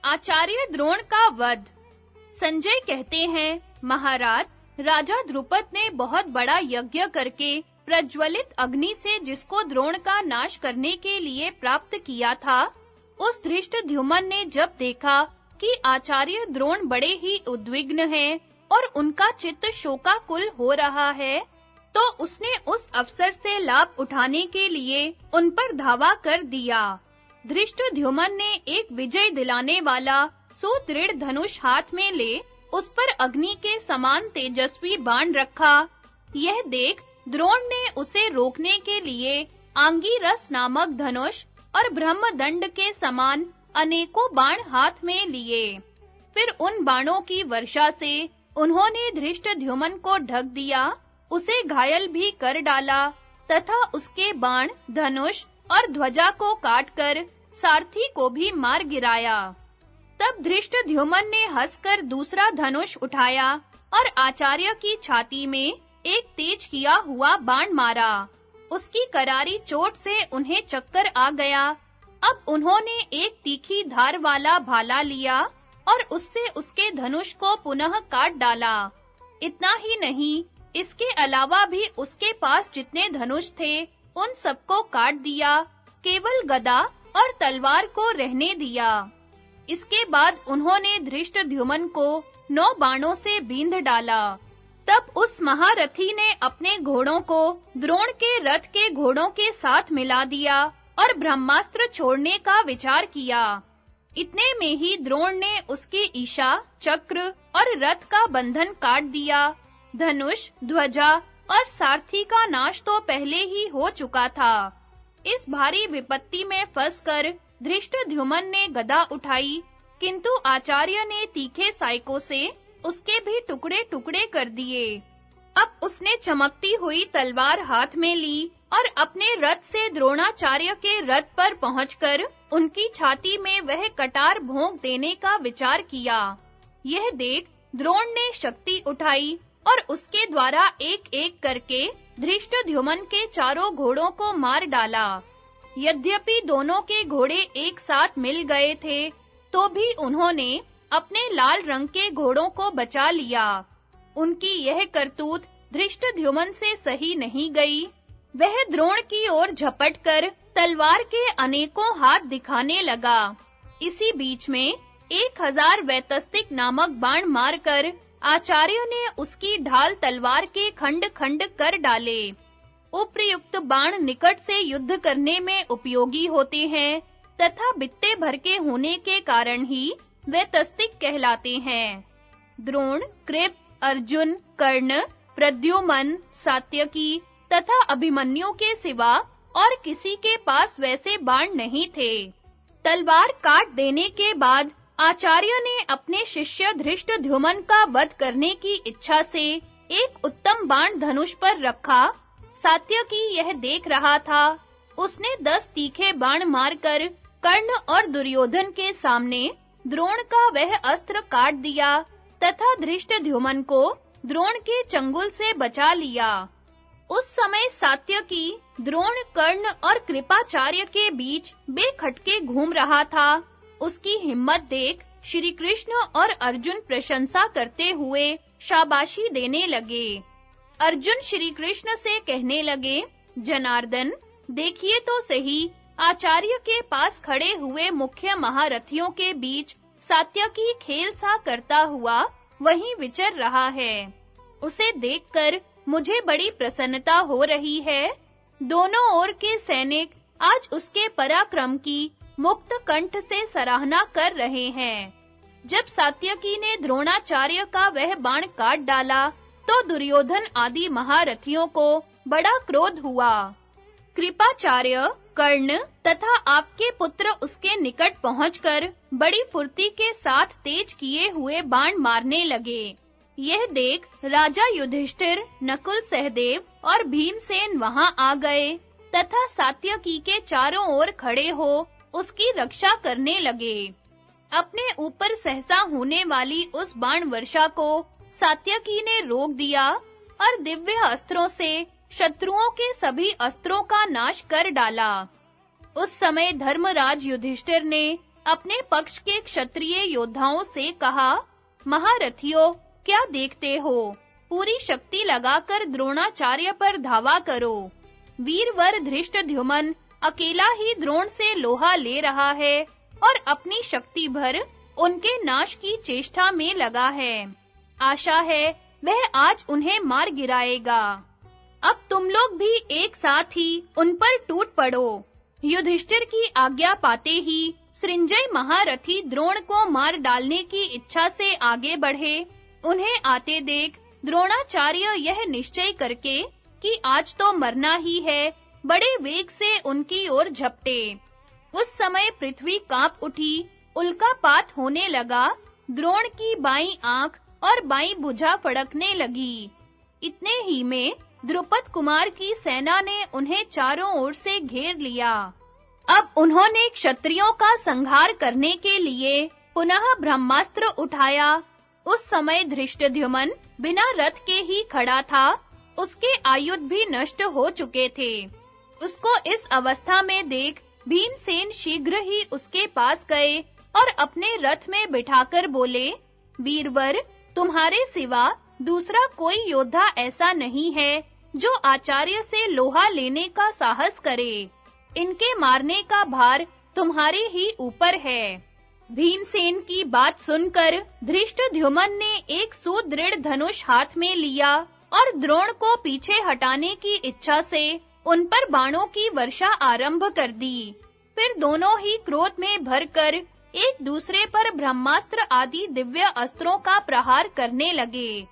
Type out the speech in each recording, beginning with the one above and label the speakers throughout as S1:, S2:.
S1: आचार्य द्रोण का वध। संजय कहते हैं, महाराज, राजा द्रुपद ने बहुत बड़ा यज्ञ करके प्रज्वलित अग्नि से जिसको द्रोण का नाश करने के लिए प्राप्त किया था, उस धृष्टद्युम्न ने जब देखा कि आचार्य द्रोण बड़े ही उद्विग्न हैं और उनका चित्त शोकाकुल हो रहा है, तो उसने उस अवसर से लाभ उठाने के लिए उन पर धावा कर दिया। धृष्टद्युम्न ने एक विजय दिलाने वाला सुदृढ़ धनुष हाथ में ले उस पर अग्नि के समान तेजस्वी बाण रखा। यह देख द्रोण ने उसे रोकने के लिए आंगीरस नामक धनुष और ब्रह्मदंड के समान अनेकों बाण हाथ में लिए। फिर उन बाणों की वर्षा से उन्होंने धृष्टद्युम्न को ढक दिया, उसे घायल भी कर डाला तथा उसके बाण, धनुष और ध्वजा को काटकर सारथी को भी मार गिराया। तब धृष्टद्युम्न ने हंसकर दूसरा धनुष उठाया और आचार्य की छाती में एक तेज किया हुआ बाण मारा। उसकी करारी चोट से उन्हें चक्कर आ गया। अब उन्होंने एक तीखी धार वाला भाला लिया और उससे उसके धनुष को पुनः काट डाला। इतना ही नहीं, इसके अलावा भी उसके पास जितने धनुष थे, उन सबको काट दिया, केवल गदा और तलवार को रहने दिया। इसके बाद उन्होंने धृष्टद्युम्न को 9 बाणों से बींध डाला। तब उस महारथी ने अपने घोड़ों को द्रोण के रथ के घोड़ों के साथ मिला दिया और ब्रह्मास्त्र छोड़ने का विचार किया। इतने में ही द्रोण ने उसके ईशा, चक्र और रथ का बंधन काट दिया। धनुष, ध्वजा और सारथी का नाश तो पहले ही हो चुका था। इस भारी विपत्ति में फंसकर धृष्टद्युम्न ने गदा उठाई, किंतु आचार्य ने तीखे सायकों से उसके भी टुकड़े-टुकड़े कर दिए। अब उसने चमकती हुई तलवार हाथ में ली और अपने रथ से द्रोणाचार्य के रथ पर पहुंचकर उनकी छाती में वह कटार भोंक देने का विचार किया। यह देख द्रोण ने शक्ति उठाई और उसके द्वारा एक-एक करके धृष्टद्युम्न के चारों घोड़ों को मार डाला। यद्यपि दोनों के घोड़े एक साथ मिल गए थे, तो भी उन्होंने अपने लाल रंग के घोड़ों को बचा लिया। उनकी यह करतूत धृष्टद्युम्न से सही नहीं गई। वह द्रोण की ओर झपटकर तलवार के अनेकों हाथ दिखाने लगा। इसी बीच में 1000 वैतस्तिक नामक बाण मारकर आचार्य ने उसकी ढाल तलवार के खंड-खंड कर डाले। उपर्युक्त बाण निकट से युद्ध करने में उपयोगी होते हैं तथा बित्ते भर के होने के कारण ही वैतस्तिक कहलाते हैं। द्रोण, कृप, अर्जुन, कर्ण, प्रद्युम्न, सात्यकी तथा अभिमन्यु के सिवा और किसी के पास वैसे बाण नहीं थे। तलवार काट देने के बाद आचार्य ने अपने शिष्य धृष्टद्युम्न का वध करने की इच्छा से एक उत्तम बाण धनुष पर रखा। सात्यकी यह देख रहा था। उसने 10 तीखे बाण मारकर कर्ण और दुर्योधन के सामने द्रोण का वह अस्त्र काट दिया तथा धृष्टद्युम्न को द्रोण के चंगुल से बचा लिया। उस समय सात्यकी द्रोण, कर्ण और कृपाचार्य के बीच बेखटके घूम रहा था। उसकी हिम्मत देख श्री कृष्ण और अर्जुन प्रशंसा करते हुए शाबाशी देने लगे। अर्जुन श्री कृष्ण से कहने लगे, जनार्दन, देखिए तो सही, आचार्य के पास खड़े हुए मुख्य महारथियों के बीच सात्यकी खेल सा करता हुआ वहीं विचर रहा है। उसे देखकर मुझे बड़ी प्रसन्नता हो रही है। दोनों ओर के सैनिक आज उसके पराक्रम की मुक्त कंठ से सराहना कर रहे हैं। जब सात्यकी ने द्रोणाचार्य का वह बाण काट डाला, तो दुर्योधन आदि महारथियों को बड़ा क्रोध हुआ। कृपाचार्य, कर्ण तथा आपके पुत्र उसके निकट पहुंचकर बड़ी फुर्ती के साथ तेज किए हुए बाण मारने लगे। यह देख राजा युधिष्ठिर, नकुल, सहदेव और भीमसेन वहां आ गए तथा सात्यकी के चारों ओर खड़े हो उसकी रक्षा करने लगे। अपने ऊपर सहसा होने वाली उस बाण वर्षा को सात्यकी ने रोक दिया और दिव्य अस्त्रों से शत्रुओं के सभी अस्त्रों का नाश कर डाला। उस समय धर्मराज युधिष्ठिर ने अपने पक्ष के क्षत्रिय योद्धाओं से कहा, महारथियों, क्या देखते हो? पूरी शक्ति लगाकर द्रोणाचार्य पर धावा करो। वीरवर धृष्टद्युम्न अकेला ही द्रोण से लोहा ले रहा है और अपनी शक्ति भर उनके नाश की चेष्टा में लगा है। आशा है वह आज उन्हें मार गिराएगा। अब तुम लोग भी एक साथ ही उन पर टूट पड़ो। युधिष्ठिर की आज्ञा पाते ही सृंजय महारथी द्रोण को मार डालने की इच्छा से आगे बढ़े। उन्हें आते देख द्रोणाचार्य यह निश्चय करके कि आज तो मरना ही है, बड़े वेग से उनकी ओर झपटे। उस समय पृथ्वी कांप उठी, उल्कापात होने लगा। द्रोण की बाईं आंख और बाईं भुजा फड़कने लगी। इतने ही में द्रुपद कुमार की सेना ने उन्हें चारों ओर से घेर लिया। अब उन्होंने क्षत्रियों का संहार करने के लिए पुनः ब्रह्मास्त्र उठाया। उस समय धृष्टद्युम्न बिना रथ के ही खड़ा था। उसके आयुध भी नष्ट हो चुके थे। उसको इस अवस्था में देख भीमसेन शीघ्र ही उसके पास गए और अपने रथ में बिठाकर बोले, वीरवर, तुम्हारे सिवा दूसरा कोई योद्धा ऐसा नहीं है जो आचार्य से लोहा लेने का साहस करे। इनके मारने का भार तुम्हारे ही ऊपर है। भीमसेन की बात सुनकर धृष्टद्युम्न ने एक सुदृढ़ धनुष हाथ में लिया और द्रोण को पीछे हटाने की इच्छा से उन पर बाणों की वर्षा आरंभ कर दी। फिर दोनों ही क्रोध में भरकर एक दूसरे पर ब्रह्मास्त्र आदि दिव्य अस्त्रों का प्रहार करने लगे।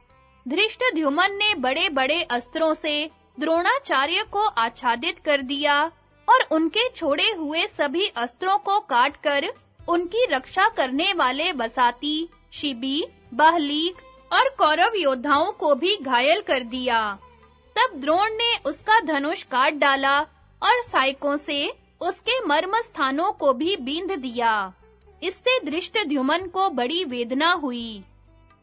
S1: धृष्टद्युम्न ने बड़े-बड़े अस्त्रों से द्रोणाचार्य को आच्छादित कर दिया और उनके छोड़े हुए सभी अस्त्रों को काटकर उनकी रक्षा करने वाले बसाती, शिबी, बाहलीक और कौरव योद्धाओं को भी घायल कर दिया। तब द्रोण ने उसका धनुष काट डाला और सायकों से उसके मर्म स्थानों को भी बींध दिया। इससे धृष्टद्युम्न को बड़ी वेदना हुई।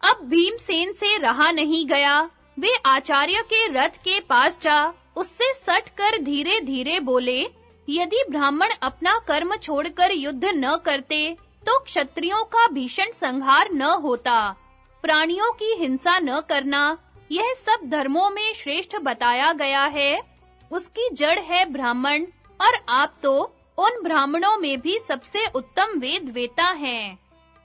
S1: अब भीमसेन से रहा नहीं गया। वे आचार्य के रथ के पास जा उससे सट कर धीरे-धीरे बोले, यदि ब्राह्मण अपना कर्म छोड़कर युद्ध न करते तो क्षत्रियों का भीषण संहार न होता। प्राणियों की हिंसा न करना, यह सब धर्मों में श्रेष्ठ बताया गया है। उसकी जड़ है ब्राह्मण और आप तो उन ब्राह्मणों में भी सबसे उत्तम वेद वेता हैं।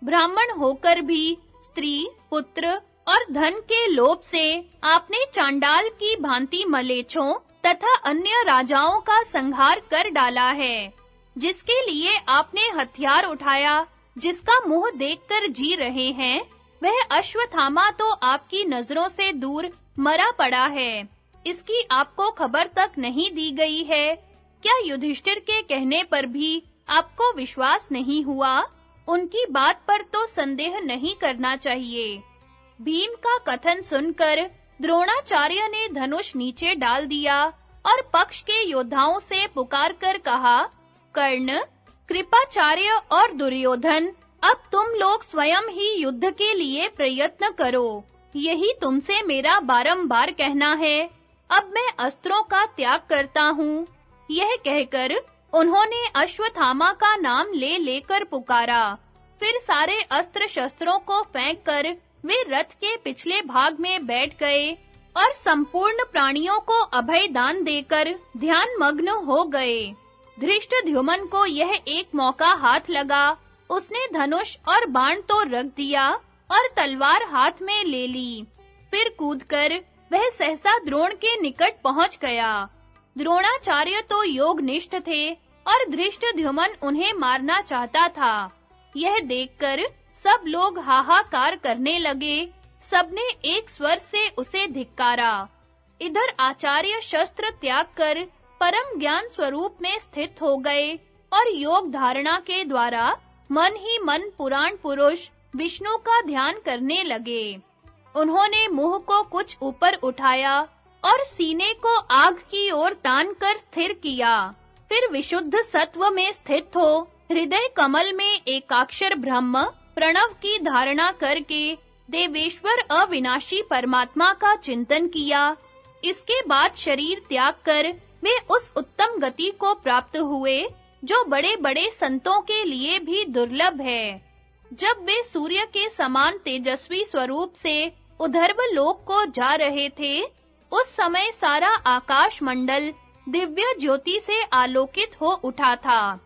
S1: ब्राह्मण होकर भी स्त्री, पुत्र और धन के लोभ से आपने चांडाल की भांति मलेच्छों तथा अन्य राजाओं का संहार कर डाला है। जिसके लिए आपने हथियार उठाया, जिसका मुंह देखकर जी रहे हैं, वह अश्वत्थामा तो आपकी नजरों से दूर मरा पड़ा है। इसकी आपको खबर तक नहीं दी गई है। क्या युधिष्ठिर के कहने पर भी आपको विश्वास नहीं हुआ? उनकी बात पर तो संदेह नहीं करना चाहिए। भीम का कथन सुनकर द्रोणाचार्य ने धनुष नीचे डाल दिया और पक्ष के योद्धाओं से पुकारकर कहा, कर्ण, कृपाचार्य और दुर्योधन, अब तुम लोग स्वयं ही युद्ध के लिए प्रयत्न करो। यही तुमसे मेरा बारंबार कहना है। अब मैं अस्त्रों का त्याग करता हूँ। यह कहकर उन्होंने अश्वत्थामा का नाम ले लेकर पुकारा। फिर सारे अस्त्र शस्त्रों को फेंककर वे रथ के पिछले भाग में बैठ गए और संपूर्ण प्राणियों को अभय दान देकर ध्यान मग्न हो गए। धृष्टद्युम्न को यह एक मौका हाथ लगा। उसने धनुष और बाण तो रख दिया और तलवार हाथ में ले ली। फिर कूदकर वह सहसा द्रोण के निकट पहुंच गया। द्रोणाचार्य तो योगनिष्ठ थे और धृष्टद्युम्न उन्हें मारना चाहता था। यह देखकर सब लोग हाहाकार करने लगे। सबने एक स्वर से उसे धिक्कारा। इधर आचार्य शस्त्र त्याग कर परम ज्ञान स्वरूप में स्थित हो गए और योग धारणा के द्वारा मन ही मन पुराण पुरुष विष्णु का ध्यान करने लगे। उन्होंने मुंह को कुछ ऊपर उठाया और सीने को आग की ओर तान कर स्थिर किया। फिर विशुद्ध सत्व में स्थित हो हृदय कमल में एकाक्षर ब्रह्म प्रणव की धारणा करके देवेश्वर अविनाशी परमात्मा का चिंतन किया। इसके बाद शरीर त्याग कर वे उस उत्तम गति को प्राप्त हुए जो बड़े-बड़े संतों के लिए भी दुर्लभ है। जब वे सूर्य के समान तेजस्वी स्वरूप से उधर्व लोक को जा रहे थे, उस समय सारा आकाश मंडल दिव्य ज्योति से आलोकित हो उठा था।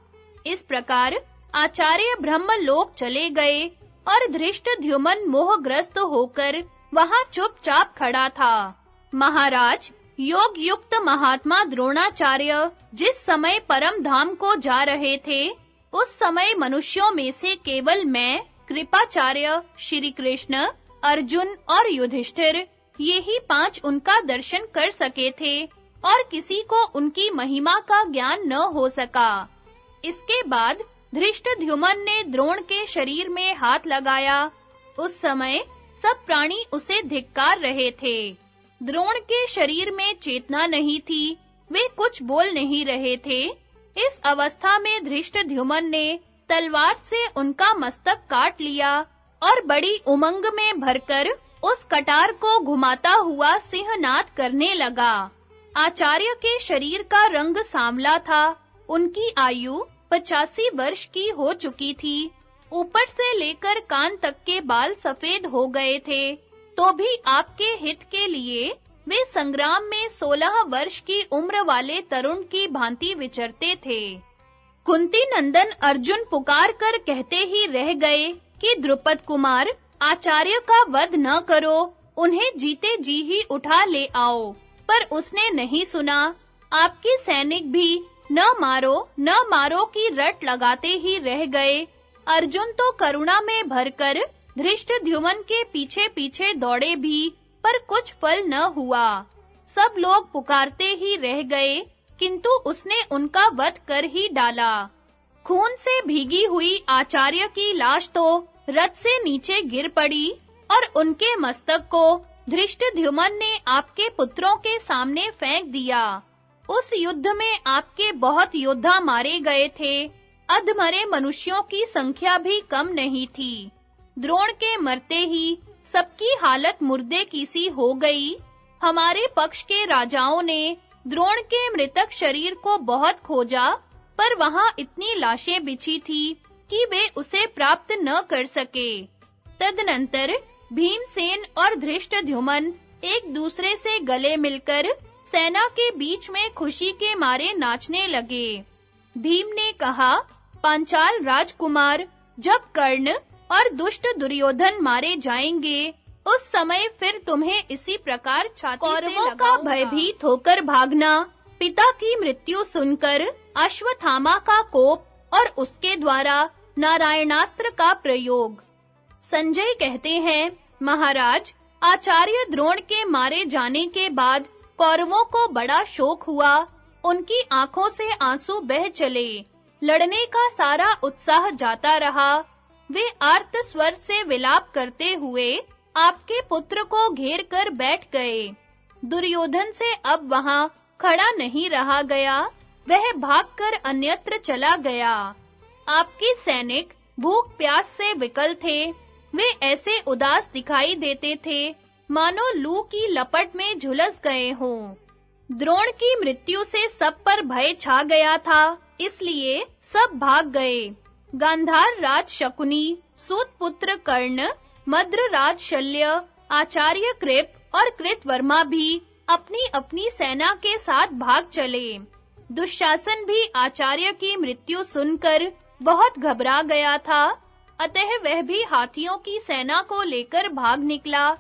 S1: इस प्रकार आचार्य ब्रह्मलोक चले गए और धृष्टद्युम्न मोहग्रस्त होकर वहां चुपचाप खड़ा था। महाराज, योग युक्त महात्मा द्रोणाचार्य जिस समय परम धाम को जा रहे थे, उस समय मनुष्यों में से केवल मैं, कृपाचार्य, श्री कृष्ण, अर्जुन और युधिष्ठिर, ये ही 5 उनका दर्शन कर सके थे और किसी को उनकी महिमा का ज्ञान न हो सका। इसके बाद धृष्टद्युम्न ने द्रोण के शरीर में हाथ लगाया। उस समय सब प्राणी उसे धिक्कार रहे थे। द्रोण के शरीर में चेतना नहीं थी, वे कुछ बोल नहीं रहे थे। इस अवस्था में धृष्टद्युम्न ने तलवार से उनका मस्तक काट लिया और बड़ी उमंग में भरकर उस कटार को घुमाता हुआ सिंहनाद करने लगा। आचार्य के शरीर का रंग सांवला था। उनकी आयु 85 वर्ष की हो चुकी थी। ऊपर से लेकर कान तक के बाल सफेद हो गए थे, तो भी आपके हित के लिए वे संग्राम में 16 वर्ष की उम्र वाले तरुण की भांति विचरते थे। कुंती नंदन अर्जुन पुकार कर कहते ही रह गए कि द्रुपद कुमार, आचार्य का वध न करो, उन्हें जीते जी ही उठा ले आओ। पर उसने नहीं सुना। आपके सैनिक भी न मारो की रट लगाते ही रह गए। अर्जुन तो करुणा में भरकर धृष्टद्युम्न के पीछे-पीछे दौड़े भी, पर कुछ फल न हुआ। सब लोग पुकारते ही रह गए, किंतु उसने उनका वध कर ही डाला। खून से भीगी हुई आचार्य की लाश तो रथ से नीचे गिर पड़ी और उनके मस्तक को धृष्टद्युम्न ने आपके पुत्रों के सामने फेंक दिया। उस युद्ध में आपके बहुत योद्धा मारे गए थे। अधमरे मनुष्यों की संख्या भी कम नहीं थी। द्रोण के मरते ही सबकी हालत मुर्दे की सी हो गई। हमारे पक्ष के राजाओं ने द्रोण के मृतक शरीर को बहुत खोजा, पर वहां इतनी लाशें बिछी थी कि वे उसे प्राप्त न कर सके। तदनंतर भीमसेन और धृष्टद्युम्न एक दूसरे से गले मिलकर सेना के बीच में खुशी के मारे नाचने लगे। भीम ने कहा, पांचाल राजकुमार, जब कर्ण और दुष्ट दुर्योधन मारे जाएंगे, उस समय फिर तुम्हें इसी प्रकार छाती से लगाऊंगा। कौरवों का भयभीत होकर भागना, पिता की मृत्यु सुनकर अश्वत्थामा का कोप और उसके द्वारा नारायणास्त्र का प्रयोग। संजय कहते हैं, महाराज, आचार्य द्रोण के मारे जाने के बाद कौरवों को बड़ा शोक हुआ। उनकी आंखों से आंसू बह चले। लड़ने का सारा उत्साह जाता रहा। वे आर्त स्वर से विलाप करते हुए आपके पुत्र को घेर कर बैठ गए। दुर्योधन से अब वहां खड़ा नहीं रहा गया, वह भागकर अन्यत्र चला गया। आपके सैनिक भूख प्यास से विकल थे। वे ऐसे उदास दिखाई देते थे मानो लू की लपट में झुलस गए हों। द्रोण की मृत्यु से सब पर भय छा गया था, इसलिए सब भाग गए। गांधार राज शकुनी, सूत पुत्र कर्ण, मद्र राज शल्य, आचार्य कृप और कृतवर्मा भी अपनी-अपनी सेना के साथ भाग चले। दुशासन भी आचार्य की मृत्यु सुनकर बहुत घबरा गया था, अतः वह भी हाथियों की सेना को लेकर भाग निकला।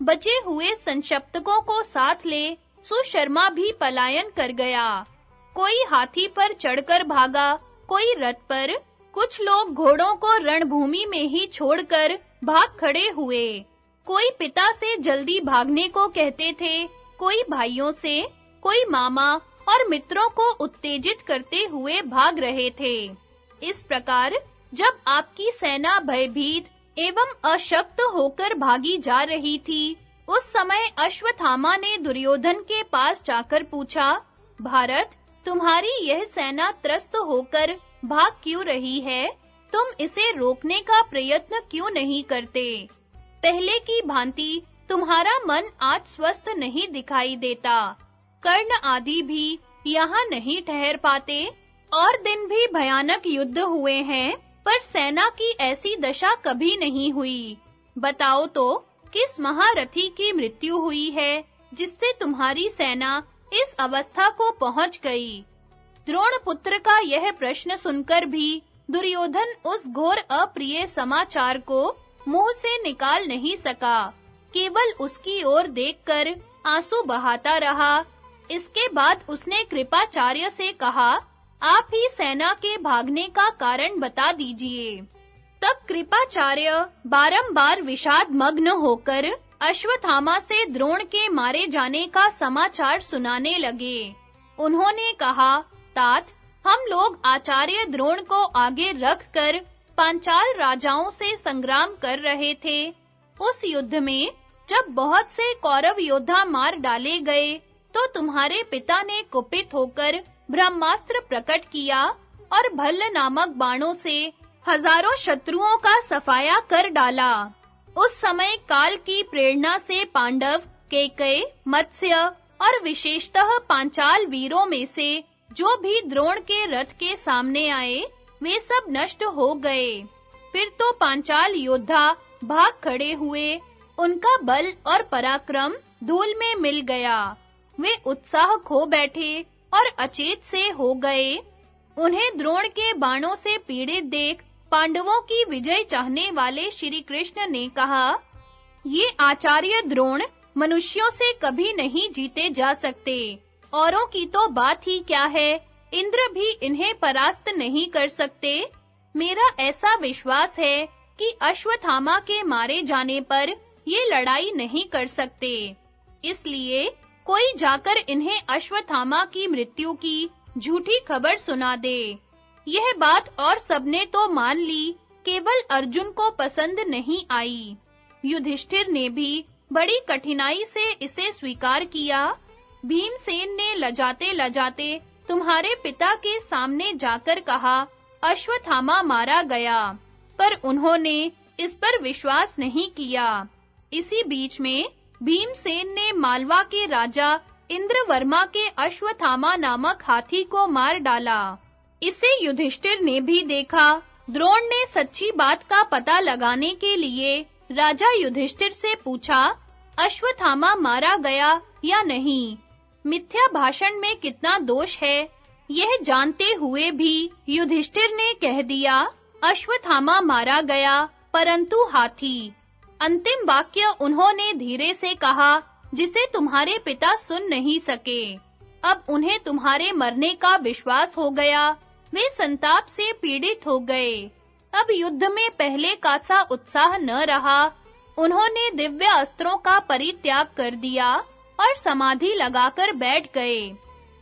S1: बचे हुए संशप्तकों को साथ ले सुशर्मा भी पलायन कर गया। कोई हाथी पर चढ़कर भागा, कोई रथ पर, कुछ लोग घोड़ों को रणभूमि में ही छोड़कर भाग खड़े हुए। कोई पिता से जल्दी भागने को कहते थे, कोई भाइयों से, कोई मामा और मित्रों को उत्तेजित करते हुए भाग रहे थे। इस प्रकार जब आपकी सेना भयभीत एवं अशक्त होकर भागी जा रही थी, उस समय अश्वत्थामा ने दुर्योधन के पास जाकर पूछा, भारत, तुम्हारी यह सेना त्रस्त होकर भाग क्यों रही है? तुम इसे रोकने का प्रयत्न क्यों नहीं करते? पहले की भांति तुम्हारा मन आज स्वस्थ नहीं दिखाई देता। कर्ण आदि भी यहाँ नहीं ठहर पाते। और दिन भी भयानक युद्ध हुए हैं, पर सेना की ऐसी दशा कभी नहीं हुई। बताओ तो किस महारथी की मृत्यु हुई है जिससे तुम्हारी सेना इस अवस्था को पहुंच गई? द्रोण पुत्र का यह प्रश्न सुनकर भी दुर्योधन उस घोर अप्रिय समाचार को मुंह से निकाल नहीं सका, केवल उसकी ओर देखकर आंसू बहाता रहा। इसके बाद उसने कृपाचार्य से कहा, आप ही सेना के भागने का कारण बता दीजिए। तब कृपाचार्य बारंबार विषाद मग्न होकर अश्वत्थामा से द्रोण के मारे जाने का समाचार सुनाने लगे। उन्होंने कहा, तात, हम लोग आचार्य द्रोण को आगे रखकर पांचाल राजाओं से संग्राम कर रहे थे। उस युद्ध में जब बहुत से कौरव योद्धा मार डाले गए, तो तुम्हारे पिता ने कुपित होकर ब्रह्मास्त्र प्रकट किया और भल्ल नामक बाणों से हजारों शत्रुओं का सफाया कर डाला। उस समय काल की प्रेरणा से पांडव, केकय, मत्स्य और विशेषतः पांचाल वीरों में से जो भी द्रोण के रथ के सामने आए, वे सब नष्ट हो गए। फिर तो पांचाल योद्धा भाग खड़े हुए, उनका बल और पराक्रम धूल में मिल गया। वे उत्साह खो बैठे और अचेत से हो गए। उन्हें द्रोण के बाणों से पीड़ित देख पांडवों की विजय चाहने वाले श्री कृष्ण ने कहा, ये आचार्य द्रोण मनुष्यों से कभी नहीं जीते जा सकते। औरों की तो बात ही क्या है, इंद्र भी इन्हें परास्त नहीं कर सकते। मेरा ऐसा विश्वास है कि अश्वत्थामा के मारे जाने पर ये लड़ाई नहीं कर सकते। इसलिए कोई जाकर इन्हें अश्वत्थामा की मृत्यु की झूठी खबर सुना दे। यह बात और सबने तो मान ली, केवल अर्जुन को पसंद नहीं आई। युधिष्ठिर ने भी बड़ी कठिनाई से इसे स्वीकार किया। भीमसेन ने लजाते-लजाते तुम्हारे पिता के सामने जाकर कहा, अश्वत्थामा मारा गया, पर उन्होंने इस पर विश्वास नहीं किया। इसी बीच में भीमसेन ने मालवा के राजा इंद्रवर्मा के अश्वत्थामा नामक हाथी को मार डाला। इसे युधिष्ठिर ने भी देखा। द्रोण ने सच्ची बात का पता लगाने के लिए राजा युधिष्ठिर से पूछा, अश्वत्थामा मारा गया या नहीं? मिथ्या भाषण में कितना दोष है, यह जानते हुए भी युधिष्ठिर ने कह दिया, अश्वत्थामा मारा गया, परंतु हाथी। अंतिम वाक्य उन्होंने धीरे से कहा, जिसे तुम्हारे पिता सुन नहीं सके। अब उन्हें तुम्हारे मरने का विश्वास हो गया। वे संताप से पीड़ित हो गए। अब युद्ध में पहले का सा उत्साह न रहा। उन्होंने दिव्य अस्त्रों का परित्याग कर दिया और समाधि लगाकर बैठ गए।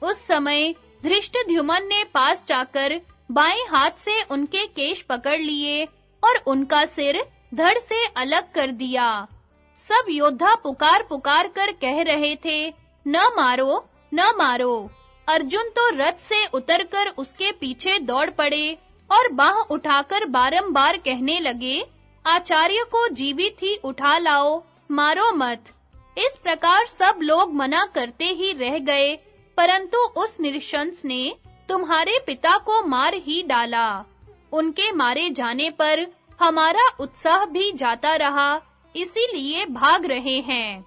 S1: उस समय धृष्टद्युम्न ने पास जाकर बाएं हाथ से उनके केश पकड़ लिए और उनका सिर धड़ से अलग कर दिया। सब योद्धा पुकार-पुकार कर कह रहे थे, न मारो, न मारो। अर्जुन तो रथ से उतरकर उसके पीछे दौड़ पड़े और बाह उठाकर बारंबार कहने लगे, आचार्य को जीवित ही उठा लाओ, मारो मत। इस प्रकार सब लोग मना करते ही रह गए, परंतु उस नृशंस ने तुम्हारे पिता को मार ही डाला। उनके मारे जाने पर हमारा उत्साह भी जाता रहा, इसीलिए भाग रहे हैं।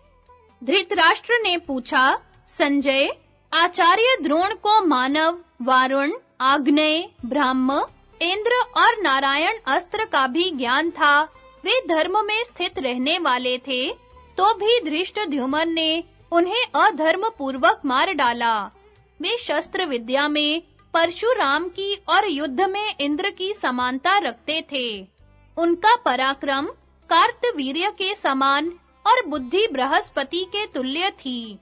S1: धृतराष्ट्र ने पूछा, संजय, आचार्य द्रोण को मानव, वारुण, आग्नेय, ब्रह्म, इंद्र और नारायण अस्त्र का भी ज्ञान था। वे धर्म में स्थित रहने वाले थे, तो भी धृष्टद्युम्न ने उन्हें अधर्म पूर्वक मार डाला। वे शस्त्र विद्या में परशुराम की और युद्ध में इंद्र की समानता रखते थे। उनका पराक्रम कार्तवीर्य के समान और बुद्धि बृहस्पति के तुल्य थी।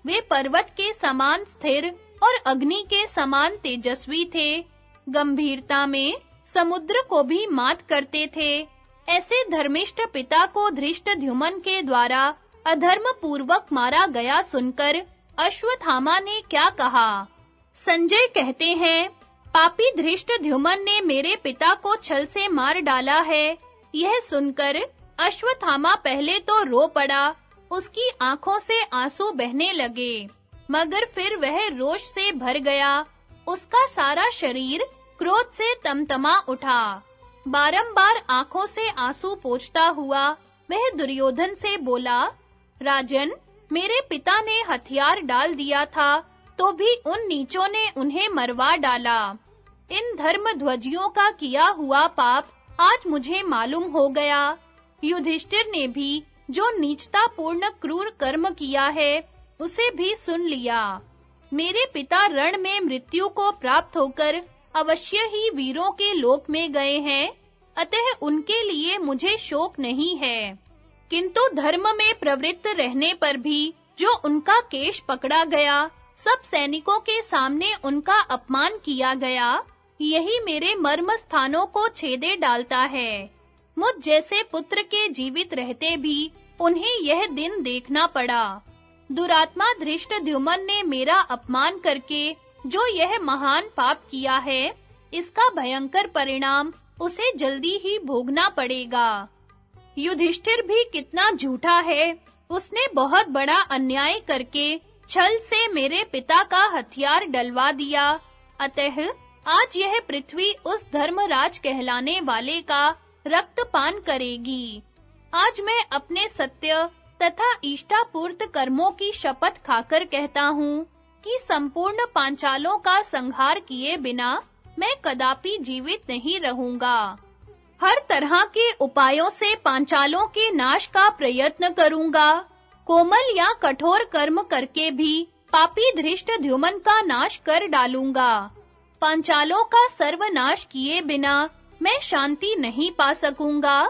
S1: वे पर्वत के समान स्थिर और अग्नि के समान तेजस्वी थे। गंभीरता में समुद्र को भी मात करते थे। ऐसे धर्मिष्ठ पिता को धृष्टद्युम्न के द्वारा अधर्म पूर्वक मारा गया सुनकर अश्वत्थामा ने क्या कहा? संजय कहते हैं, पापी धृष्टद्युम्न ने मेरे पिता को छल से मार डाला है। यह सुनकर अश्वत्थामा पहले तो रो पड़ा, उसकी आंखों से आंसू बहने लगे, मगर फिर वह रोष से भर गया उसका सारा शरीर क्रोध से तमतमा उठा। बारंबार आंखों से आंसू पोंछता हुआ वह दुर्योधन से बोला, राजन, मेरे पिता ने हथियार डाल दिया था तो भी उन नीचों ने उन्हें मरवा डाला। इन धर्मध्वजियों का किया हुआ पाप आज मुझे मालूम हो गया। युधिष्ठिर ने भी जो नीचतापूर्ण क्रूर कर्म किया है उसे भी सुन लिया। मेरे पिता रण में मृत्यु को प्राप्त होकर अवश्य ही वीरों के लोक में गए हैं, अतः उनके लिए मुझे शोक नहीं है। किंतु धर्म में प्रवृत्त रहने पर भी जो उनका केश पकड़ा गया, सब सैनिकों के सामने उनका अपमान किया गया, यही मेरे मर्म स्थानों को छेदे डालता है। मुझ जैसे पुत्र के जीवित रहते भी उन्हें यह दिन देखना पड़ा। दुरात्मा धृष्टद्युम्न ने मेरा अपमान करके जो यह महान पाप किया है, इसका भयंकर परिणाम उसे जल्दी ही भोगना पड़ेगा। युधिष्ठिर भी कितना झूठा है, उसने बहुत बड़ा अन्याय करके छल से मेरे पिता का हथियार डलवा दिया। अतः आज यह पृथ्वी उस धर्मराज कहलाने वाले का रक्तपान करेगी। आज मैं अपने सत्य तथा इष्टापूर्त कर्मों की शपथ खाकर कहता हूँ कि संपूर्ण पांचालों का संहार किए बिना मैं कदापि जीवित नहीं रहूंगा। हर तरह के उपायों से पांचालों के नाश का प्रयत्न करूंगा। कोमल या कठोर कर्म करके भी पापी धृष्टद्युम्न का नाश कर डालूंगा। पांचालों का सर्वनाश किए बिना मैं शांति नहीं पा सकूंगा।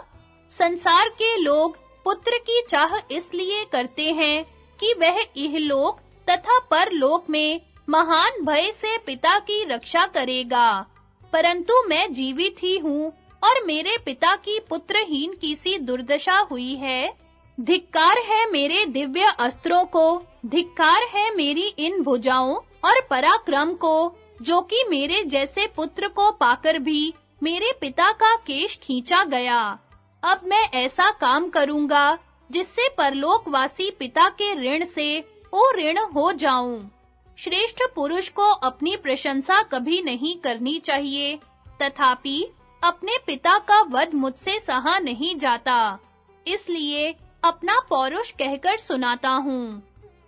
S1: संसार के लोग पुत्र की चाह इसलिए करते हैं कि वह इहलोक तथा परलोक में महान भय से पिता की रक्षा करेगा, परंतु मैं जीवित ही हूँ और मेरे पिता की पुत्रहीन की सी दुर्दशा हुई है। धिक्कार है मेरे दिव्य अस्त्रों को, धिक्कार है मेरी इन भुजाओं और पराक्रम को, जो कि मेरे जैसे पुत्र को पाकर भी मेरे पिता का केश खींचा गया। अब मैं ऐसा काम करूंगा जिससे परलोकवासी पिता के ऋण से ओ ऋण हो जाऊं। श्रेष्ठ पुरुष को अपनी प्रशंसा कभी नहीं करनी चाहिए, तथापि अपने पिता का वध मुझसे सहा नहीं जाता, इसलिए अपना पौरुष कहकर सुनाता हूँ।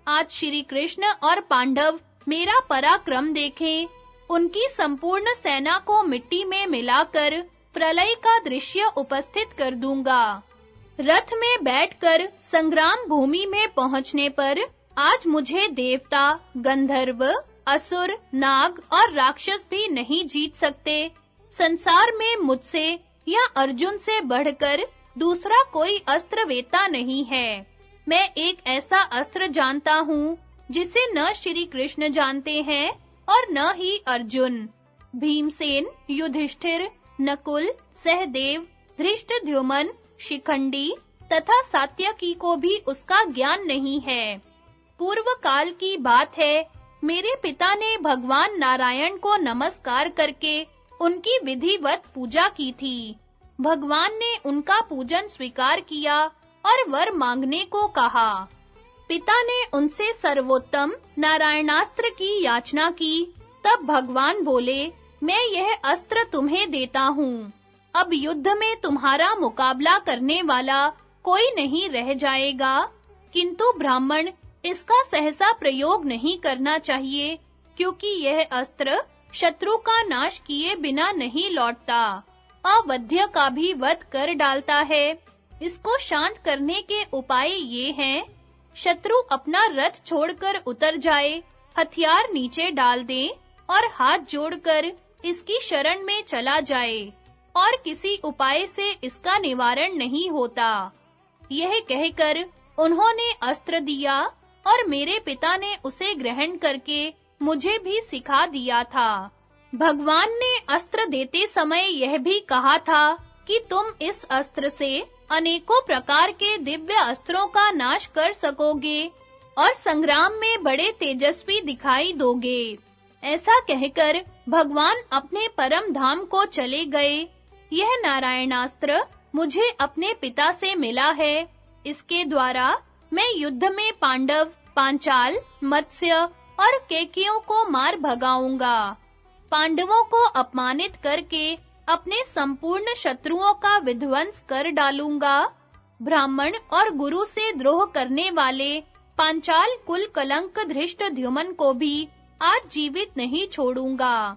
S1: आज श्री कृष्ण और पांडव मेरा पराक्रम देखें, उनकी संपूर्ण सेना को मिट्टी में मिलाकर प्रलय का दृश्य उपस्थित कर दूंगा। रथ में बैठकर संग्राम भूमि में पहुंचने पर आज मुझे देवता, गंधर्व, असुर, नाग और राक्षस भी नहीं जीत सकते। संसार में मुझसे या अर्जुन से बढ़कर दूसरा कोई अस्त्र वेता नहीं है। मैं एक ऐसा अस्त्र जानता हूँ जिसे न श्री कृष्ण जानते हैं और न ही अर्जुन। भीमसेन, युधिष्ठिर, नकुल, सहदेव, धृष्टद्युम्न, शिखंडी तथा सात्यकी को भी उसका ज्ञान नहीं है। पूर्व काल की बात है, मेरे पिता ने भगवान नारायण को नमस्कार करके उनकी विधिवत पूजा की थी। भगवान ने उनका पूजन स्वीकार किया और वर मांगने को कहा। पिता ने उनसे सर्वोत्तम नारायणास्त्र की याचना की। तब भगवान बोले, मैं यह अस्त्र तुम्हें देता हूँ। अब युद्ध में तुम्हारा मुकाबला करने वाला कोई नहीं रह जाएगा, किंतु ब्राह्मण इसका सहसा प्रयोग नहीं करना चाहिए, क्योंकि यह अस्त्र शत्रु का नाश किए बिना नहीं लौटता, अवध्य का भी वध कर डालता है। इसको शांत करने के उपाय ये हैं, शत्रु अपना रथ छोड़कर उतर जाए, हथियार नीचे डाल दे और हाथ जोड़कर इसकी शरण में चला जाए, और किसी उपाय से इसका निवारण नहीं होता। यह कहकर उन्होंने अस्त्र दिया और मेरे पिता ने उसे ग्रहण करके मुझे भी सिखा दिया था। भगवान ने अस्त्र देते समय यह भी कहा था कि तुम इस अस्त्र से अनेकों प्रकार के दिव्य अस्त्रों का नाश कर सकोगे और संग्राम में बड़े तेजस्वी दिखाई दोगे। ऐसा कहकर भगवान अपने परम धाम को चले गए। यह नारायणास्त्र मुझे अपने पिता से मिला है। इसके द्वारा मैं युद्ध में पांडव, पांचाल, मत्स्य और केकियों को मार भगाऊंगा। पांडवों को अपमानित करके अपने संपूर्ण शत्रुओं का विध्वंस कर डालूंगा। ब्राह्मण और गुरु से द्रोह करने वाले पांचाल कुल कलंक धृष्टद्युम्न को भी आज जीवित नहीं छोड़ूंगा।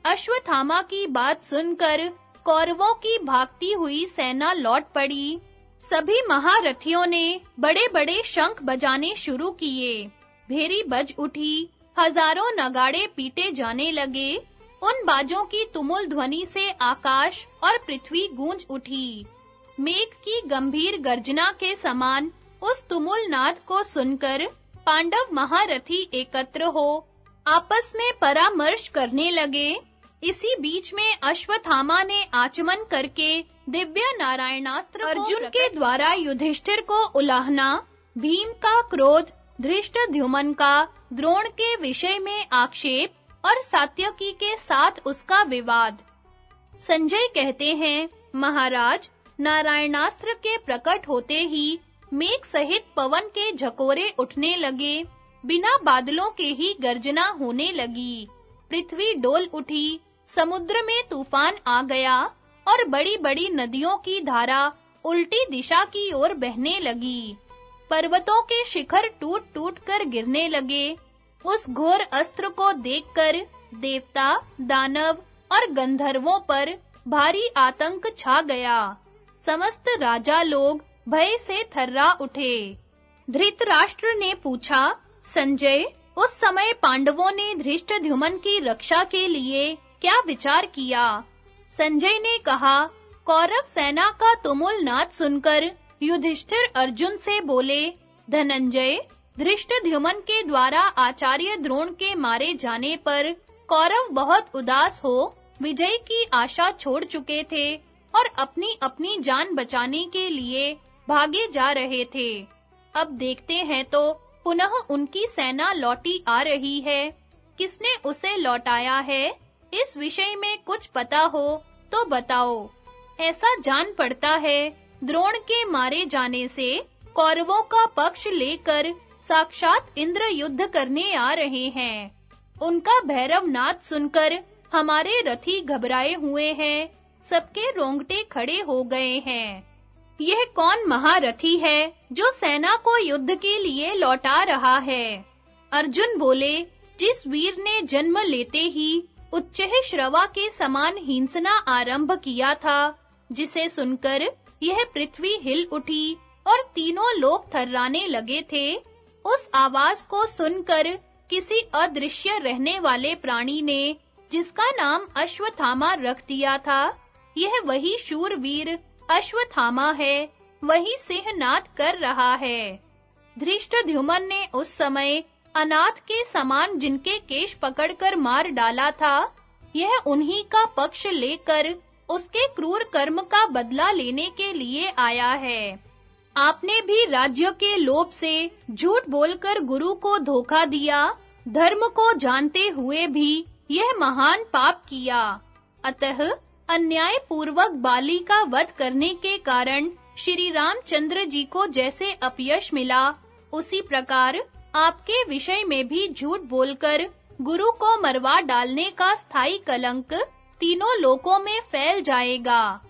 S1: अश्वत्थामा की बात सुनकर कौरवों की भागती हुई सेना लौट पड़ी। सभी महारथियों ने बड़े-बड़े शंख बजाने शुरू किए। भेरी बज उठी, हजारों नगाड़े पीटे जाने लगे। उन बाजों की तुमुल ध्वनि से आकाश और पृथ्वी गूंज उठी। मेघ की गंभीर गर्जना के समान उस तुमुल नाद को सुनकर पांडव महारथी एकत्र हो आपस में परामर्श करने लगे। इसी बीच में अश्वत्थामा ने आचमन करके दिव्य नारायणास्त्र अर्जुन के द्वारा युधिष्ठिर को उलाहना, भीम का क्रोध, धृष्टद्युम्न का द्रोण के विषय में आक्षेप और सात्यकी के साथ उसका विवाद। संजय कहते हैं, महाराज, नारायणास्त्र के प्रकट होते ही मेघ सहित पवन के झकोरे उठने लगे। बिना बादलों के ही गर्जना होने लगी। पृथ्वी डोल उठी, समुद्र में तूफान आ गया और बड़ी-बड़ी नदियों की धारा उल्टी दिशा की ओर बहने लगी। पर्वतों के शिखर टूट-टूट कर गिरने लगे। उस घोर अस्त्र को देखकर देवता, दानव और गंधर्वों पर भारी आतंक छा गया। समस्त राजा लोग भय से थर्रा उठे। धृतराष्ट्र ने पूछा, संजय, उस समय पांडवों ने धृष्टद्युम्न की रक्षा के लिए क्या विचार किया? संजय ने कहा, कौरव सेना का तुमुल नाद सुनकर युधिष्ठिर अर्जुन से बोले, धनंजय, धृष्टद्युम्न के द्वारा आचार्य द्रोण के मारे जाने पर कौरव बहुत उदास हो विजय की आशा छोड़ चुके थे और अपनी जान बचाने के लिए भागे जा रहे थे। अब देखते हैं तो पुनः उनकी सेना लौटी आ रही है। किसने उसे लौटाया है? इस विषय में कुछ पता हो तो बताओ। ऐसा जान पड़ता है द्रोण के मारे जाने से कौरवों का पक्ष लेकर साक्षात इंद्र युद्ध करने आ रहे हैं। उनका भैरव नाद सुनकर हमारे रथी घबराए हुए हैं। सबके रोंगटे खड़े हो गए हैं। यह कौन महारथी है जो सेना को युद्ध के लिए लौटा रहा है? अर्जुन बोले, जिस वीर ने जन्म लेते ही उच्चैः श्रवा के समान हिंसना आरंभ किया था, जिसे सुनकर यह पृथ्वी हिल उठी और तीनों लोग थर्राने लगे थे, उस आवाज को सुनकर किसी अदृश्य रहने वाले प्राणी ने, जिसका नाम अश्वत्थामा रख दिया था, यह वही शूरवीर अश्वत्थामा है, वही सिंहनाद कर रहा है। धृष्टद्युम्न ने उस समय अनाथ के समान जिनके केश पकड़कर मार डाला था, यह उन्हीं का पक्ष लेकर उसके क्रूर कर्म का बदला लेने के लिए आया है। आपने भी राज्य के लोभ से झूठ बोलकर गुरु को धोखा दिया, धर्म को जानते हुए भी यह महान पाप किया। अतः अन्याय पूर्वक बाली का वध करने के कारण श्री रामचंद्र जी को जैसे अपयश मिला, उसी प्रकार आपके विषय में भी झूठ बोलकर गुरु को मरवा डालने का स्थायी कलंक तीनों लोकों में फैल जाएगा।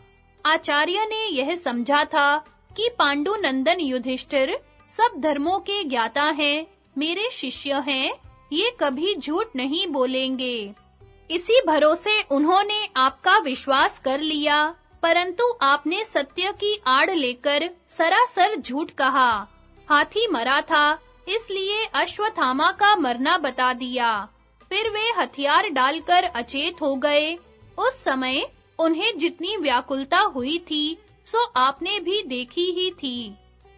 S1: आचार्य ने यह समझा था कि पांडु नंदन युधिष्ठिर सब धर्मों के ज्ञाता हैं, मेरे शिष्य हैं, ये कभी झूठ नहीं बोलेंगे। इसी भरोसे उन्होंने आपका विश्वास कर लिया, परंतु आपने सत्य की आड़ लेकर सरासर झूठ कहा। हाथी मरा था, इसलिए अश्वत्थामा का मरना बता दिया। फिर वे हथियार डालकर अचेत हो गए। उस समय उन्हें जितनी व्याकुलता हुई थी, सो आपने भी देखी ही थी।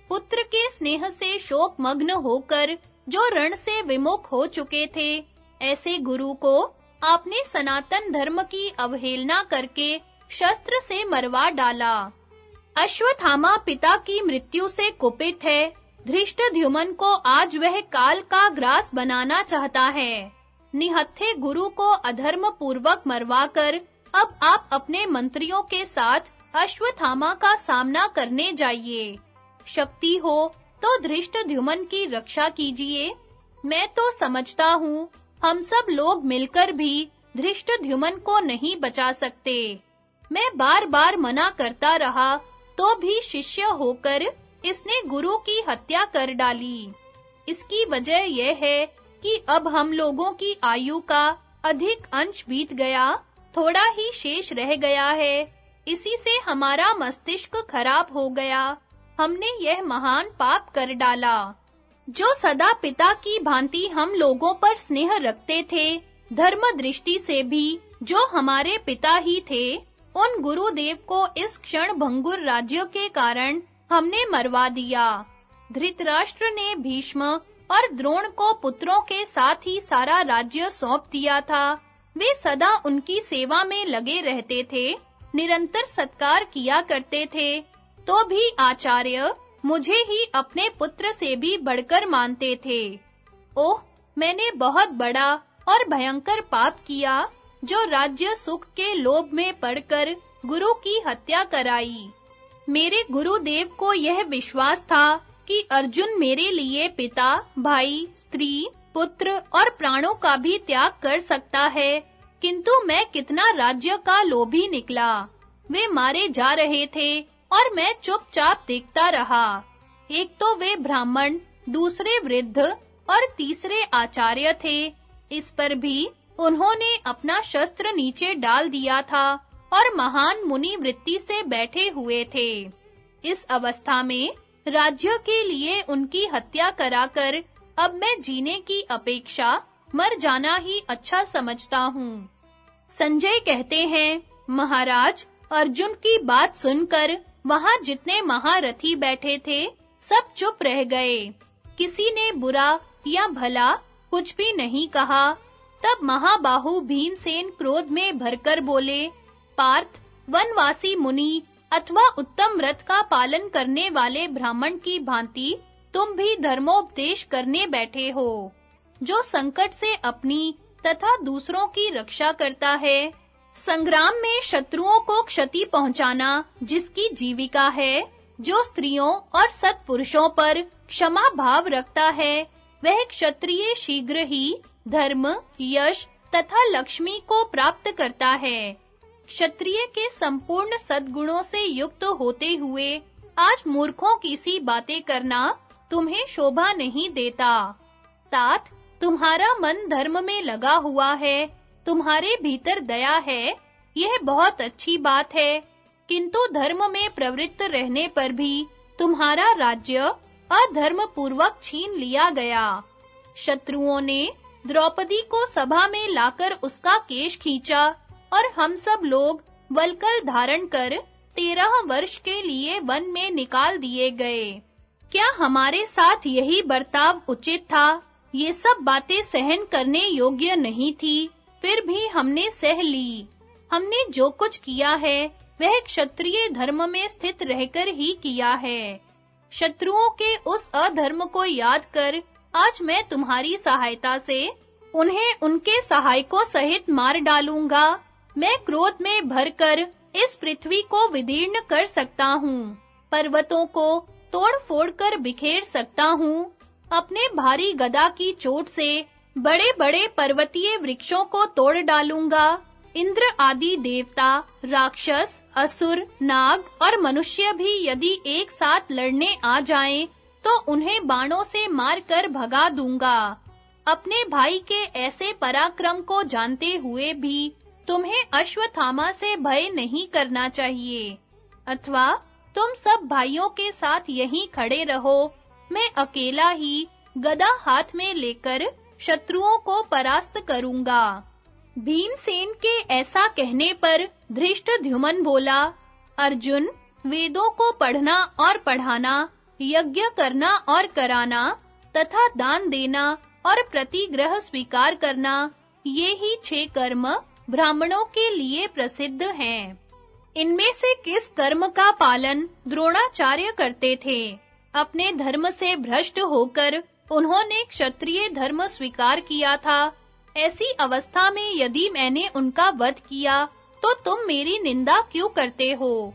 S1: पुत्र के स्नेह से शोक मग्न होकर जो रण से विमुख हो चुके थे, ऐसे गुरु को आपने सनातन धर्म की अवहेलना करके शस्त्र से मरवा डाला। अश्वत्थामा पिता की मृत्यु से कुपित है। धृष्टद्युम्न को आज वह काल का ग्रास बनाना चाहता है। निहत्थे गुरु को अधर्म पूर्वक मरवाकर अब आप अपने मंत्रियों के साथ अश्वत्थामा का सामना करने जाइए। शक्ति हो तो धृष्टद्युम्न की रक्षा कीजिए। मैं तो समझता हूँ हम सब लोग मिलकर भी धृष्टद्युम्न को नहीं बचा सकते। मैं बार-बार मना करता रहा, तो भी शिष्य होकर इसने गुरु की हत्या कर डाली। इसकी वजह यह है कि अब हम लोगों की आयु का अधिक अंश बीत गया, थोड़ा ही शेष रह गया है। इसी से हमारा मस्तिष्क खराब हो गया। हमने यह महान पाप कर डाला। जो सदा पिता की भांति हम लोगों पर स्नेह रखते थे, धर्म दृष्टि से भी जो हमारे पिता ही थे, उन गुरुदेव को इस क्षण भंगुर राज्य के कारण हमने मरवा दिया। धृतराष्ट्र ने भीष्म और द्रोण को पुत्रों के साथ ही सारा राज्य सौंप दिया था। वे सदा उनकी सेवा में लगे रहते थे, निरंतर सत्कार किया करते थे। तो भी आचार्य मुझे ही अपने पुत्र से भी बढ़कर मानते थे। ओह, मैंने बहुत बड़ा और भयंकर पाप किया, जो राज्य सुख के लोभ में पड़कर गुरु की हत्या कराई। मेरे गुरुदेव को यह विश्वास था कि अर्जुन मेरे लिए पिता, भाई, स्त्री, पुत्र और प्राणों का भी त्याग कर सकता है, किंतु मैं कितना राज्य का लोभी निकला। वे मारे जा रहे थे और मैं चुपचाप देखता रहा। एक तो वे ब्राह्मण, दूसरे वृद्ध और तीसरे आचार्य थे। इस पर भी उन्होंने अपना शस्त्र नीचे डाल दिया था और महान मुनि वृत्ति से बैठे हुए थे। इस अवस्था में राज्य के लिए उनकी हत्या कराकर अब मैं जीने की अपेक्षा मर जाना ही अच्छा समझता हूँ। संजय कहते हैं, महाराज, अर्जुन की बात सुनकर वहां जितने महारथी बैठे थे, सब चुप रह गए। किसी ने बुरा या भला कुछ भी नहीं कहा। तब महाबाहु भीमसेन क्रोध में भरकर बोले, पार्थ, वनवासी मुनि अथवा उत्तम व्रत का पालन करने वाले ब्राह्मण की भांति तुम भी धर्मोपदेश करने बैठे हो। जो संकट से अपनी तथा दूसरों की रक्षा करता है, संग्राम में शत्रुओं को क्षति पहुंचाना जिसकी जीविका है, जो स्त्रियों और सत्पुरुषों पर क्षमा भाव रखता है, वह क्षत्रिय शीघ्र ही धर्म, यश तथा लक्ष्मी को प्राप्त करता है। क्षत्रिय के संपूर्ण सद्गुणों से युक्त होते हुए आज मूर्खों की सी बातें करना तुम्हें शोभा नहीं देता। तात, तुम्हारा मन धर्म में लगा हुआ है, तुम्हारे भीतर दया है, यह बहुत अच्छी बात है, किंतु धर्म में प्रवृत्त रहने पर भी तुम्हारा राज्य अधर्म पूर्वक छीन लिया गया। शत्रुओं ने द्रौपदी को सभा में लाकर उसका केश खींचा और हम सब लोग वल्कल धारण कर 13 वर्ष के लिए वन में निकाल दिए गए। क्या हमारे साथ यही बर्ताव उचित था? ये सब बातें सहन करने योग्य नहीं थी, फिर भी हमने सह ली। हमने जो कुछ किया है, वह क्षत्रिय धर्म में स्थित रहकर ही किया है। शत्रुओं के उस अधर्म को याद कर आज मैं तुम्हारी सहायता से उन्हें उनके सहायकों सहित मार डालूंगा। मैं क्रोध में भरकर इस पृथ्वी को विदीर्ण कर सकता हूँ, पर्वतों को तोड़-फोड़ कर बिखेर सकता हूँ, अपने भारी गदा की चोट से बड़े-बड़े पर्वतीय वृक्षों को तोड़ डालूंगा। इंद्र आदि देवता, राक्षस, असुर, नाग और मनुष्य भी यदि एक साथ लड़ने आ जाएं, तो उन्हें बाणों से मारकर भगा दूंगा। अपने भाई के ऐसे पराक्रम को जानते हुए भी तुम्हें अश्वत्थामा से भय नहीं करना चाहिए, अथवा तुम सब भाइयों के साथ यहीं खड़े रहो। मैं अकेला ही गदा हाथ में लेकर शत्रुओं को परास्त करूंगा। भीमसेन के ऐसा कहने पर धृष्टद्युम्न बोला, अर्जुन, वेदों को पढ़ना और पढ़ाना, यज्ञ करना और कराना तथा दान देना और प्रतिग्रह स्वीकार करना, ये ही 6 कर्म ब्राह्मणों के लिए प्रसिद्ध हैं। इनमें से किस कर्म का पालन द्रोणाचार्य करते थे? अपने धर्म से भ्रष्ट होकर उन्होंने क्षत्रिय धर्म स्वीकार किया था। ऐसी अवस्था में यदि मैंने उनका वध किया, तो तुम मेरी निंदा क्यों करते हो?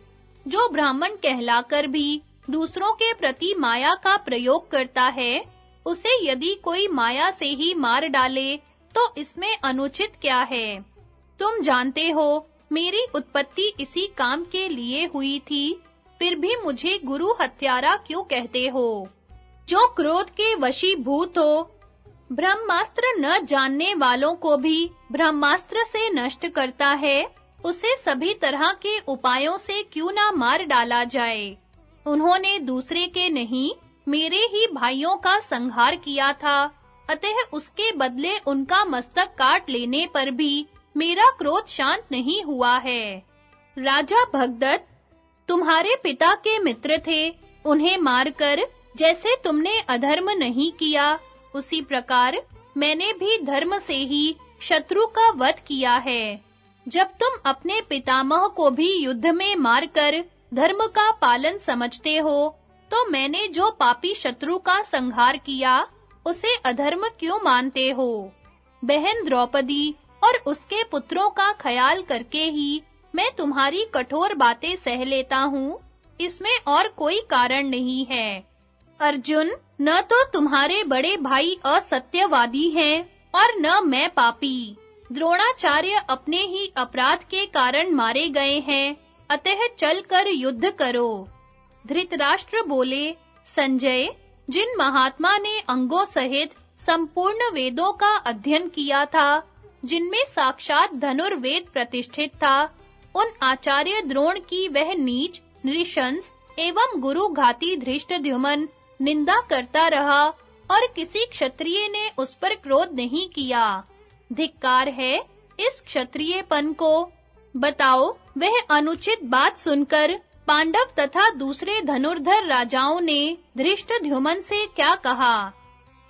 S1: जो ब्राह्मण कहलाकर भी दूसरों के प्रति माया का प्रयोग करता है, उसे यदि कोई माया से ही मार डाले, तो इसमें अनुचित क्या है? तुम जानते हो मेरी उत्पत्ति इसी काम के लिए हुई थी, फिर भी मुझे गुरु हत्यारा क्यों कहते हो? जो क्रोध के वशीभूत हो, ब्रह्मास्त्र न जानने वालों को भी ब्रह्मास्त्र से नष्ट करता है, उसे सभी तरह के उपायों से क्यों ना मार डाला जाए? उन्होंने दूसरे के नहीं, मेरे ही भाइयों का संहार किया था, अतः उसके बदले उनका मस्तक काट लेने पर भी मेरा क्रोध शांत नहीं हुआ है। राजा भगदत्त, तुम्हारे पिता के मित्र थे, उन्हें मारकर जैसे तुमने अधर्म नहीं किया, उसी प्रकार मैंने भी धर्म से ही शत्रु का वध किया है। जब तुम अपने पितामह को भी युद्ध में मारकर धर्म का पालन समझते हो, तो मैंने जो पापी शत्रु का संहार किया, उसे अधर्म क्यों मानते हो? बहन द्रौपदी और उसके पुत्रों का ख्याल करके ही मैं तुम्हारी कठोर बातें सह लेता हूँ, इसमें और कोई कारण नहीं है। अर्जुन, न तो तुम्हारे बड़े भाई असत्यवादी हैं और न मैं पापी। द्रोणाचार्य अपने ही अपराध के कारण मारे गए हैं, अतः चलकर युद्ध करो। धृतराष्ट्र बोले, संजय, जिन महात्मा ने अंगों सहित संपूर्ण वेदों का अध्ययन किया था, जिनमें साक्षात धनुर्वेद प्रतिष्ठित था, उन आचार्य द्रोण की वह नीच, नृशंस एवं गुरुघाती धृष्टद्युम्न निंदा करता रहा और किसी क्षत्रिय ने उस पर क्रोध नहीं किया। धिक्कार है इस क्षत्रियपन को। बताओ, वह अनुचित बात सुनकर पांडव तथा दूसरे धनुर्धर राजाओं ने धृष्टद्युम्न से क्या कहा?